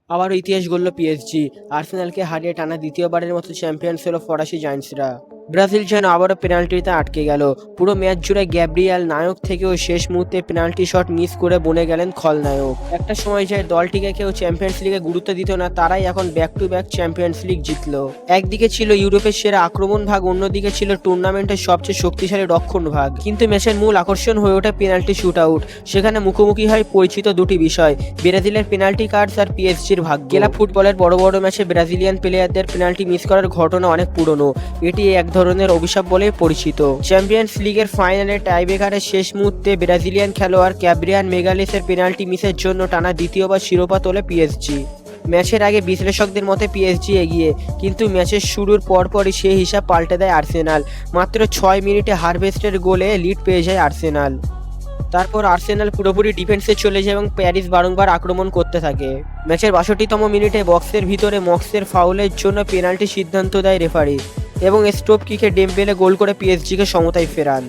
আবারও ইতিহাস গড়ল পিএসজি। আর্সেনালকে হারিয়ে টানা দ্বিতীয়বারের মতো চ্যাম্পিয়ন্স হলো ফরাসি জায়ান্টসরা। ব্রাজিল যেন আবারও পেনাল্টিতে আটকে গেল। পুরো ম্যাচ জুড়ে গ্যাব্রিয়াল নায়ক থেকেও শেষ মুহূর্তে পেনাল্টি শট মিস করে বনে গেলেন খলনায়ক। একটা সময় যায় দলটিকে কেউ চ্যাম্পিয়ন্স লিগে গুরুত্ব দিত না, তারাই এখন back to back champions league জিতলো। একদিকে ছিল ইউরোপের সেরা আক্রমণ ভাগ, অন্যদিকে ছিল টুর্নামেন্টের সবচেয়ে শক্তিশালী রক্ষণ ভাগ। কিন্তু ম্যাচের মূল আকর্ষণ হয়ে ওঠে পেনাল্টি শুট আউট। সেখানে মুখোমুখি হয় পরিচিত দুটি বিষয়, ব্রাজিলের পেনাল্টি কার্ডস আর পিএসজির ভাগ্য। জেলা ফুটবলের বড় বড় ম্যাচে ব্রাজিলিয়ান প্লেয়ারদের পেনাল্টি মিস করার ঘটনা অনেক পুরনো। এটি এক ধরনের অভিশাপ বলে পরিচিত। চ্যাম্পিয়ন্স লিগের ফাইনালে টাইব্রেকারের শেষ মুহূর্তে ব্রাজিলিয়ান খেলোয়াড় ক্যাব্রিয়ান মেগালেসের পেনাল্টি মিসের জন্য টানা দ্বিতীয়বার শিরোপা তোলে পিএসজি। ম্যাচের আগে বিশ্লেষকদের মতে পিএসজি এগিয়ে, কিন্তু ম্যাচের শুরুর পরপরই সেই হিসাব পাল্টে দেয় আর্সেনাল। মাত্র 6 মিনিটে হারভেস্টের গোলে লিড পেয়ে যায় আর্সেনাল। তারপর আর্সেনাল পুরোপুরি ডিফেন্সে চলে যায় এবং প্যারিস বারংবার আক্রমণ করতে থাকে। ম্যাচের 62তম মিনিটে বক্সের ভিতরে মক্সের ফাউলের জন্য পেনাল্টি সিদ্ধান্ত দেয় রেফারি এবং স্টোপ কিকে ডেম্বেলে গোল করে পিএসজিকে সমতায় ফেরান।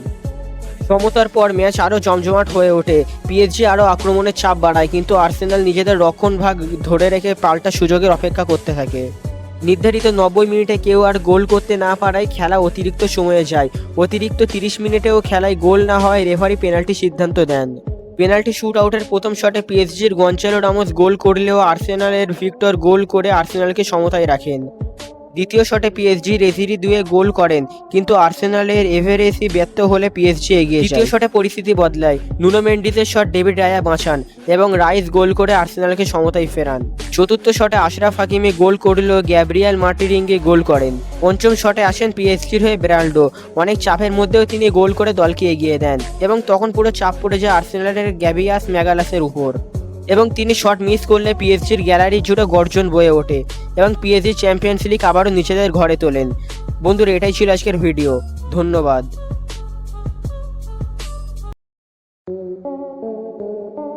সমতার পর ম্যাচ আরও জমজমাট হয়ে ওঠে। পিএসজি আরও আক্রমণের চাপ বাড়ায়, কিন্তু আর্সেনাল নিজেদের রক্ষণভাগ ধরে রেখে পাল্টা সুযোগের অপেক্ষা করতে থাকে। নির্ধারিত 90 মিনিটে কেউ আর গোল করতে না পারায় খেলা অতিরিক্ত সময়ে যায়। অতিরিক্ত 30 মিনিটেও খেলায় গোল না হওয়ায় রেফারি পেনাল্টি সিদ্ধান্ত দেন। পেনাল্টি শুট আউটের প্রথম শটে পিএসজির গঞ্চালো রামোস গোল করলেও আর্সেনালের ভিক্টর গোল করে আর্সেনালকে সমতায় রাখেন। দ্বিতীয় শটে পিএসজি রেজিরি দুয়ে গোল করেন, কিন্তু আর্সেনালের এভারেসি ব্যর্থ হলে পিএসজি এগিয়ে যায়। তৃতীয় শটে পরিস্থিতি বদলায়। নুনো মেন্ডিসের শট ডেভিড রায়া বাঁচান এবং রাইস গোল করে আর্সেনালকে সমতায় ফেরান। চতুর্থ শটে আশরাফ হাকিমি গোল করলেও গ্যাব্রিয়াল মার্টিনেঙ্গি গোল করেন। পঞ্চম শটে আসেন পিএসজির হয়ে বেরাল্ডো। অনেক চাপের মধ্যেও তিনি গোল করে দলকে এগিয়ে দেন এবং তখন পুরো চাপ পড়ে যায় আর্সেনালের গ্যাবিয়াস ম্যাগালাসের উপর এবং তিনি শট মিস করলে পিএসজির গ্যালারি জুড়ে গর্জন বয়ে ওঠে এবং পিএসজি চ্যাম্পিয়ন্স লিগ আবারও নিজেদের ঘরে তোলেন। বন্ধুরা, এটাই ছিল আজকের ভিডিও। ধন্যবাদ।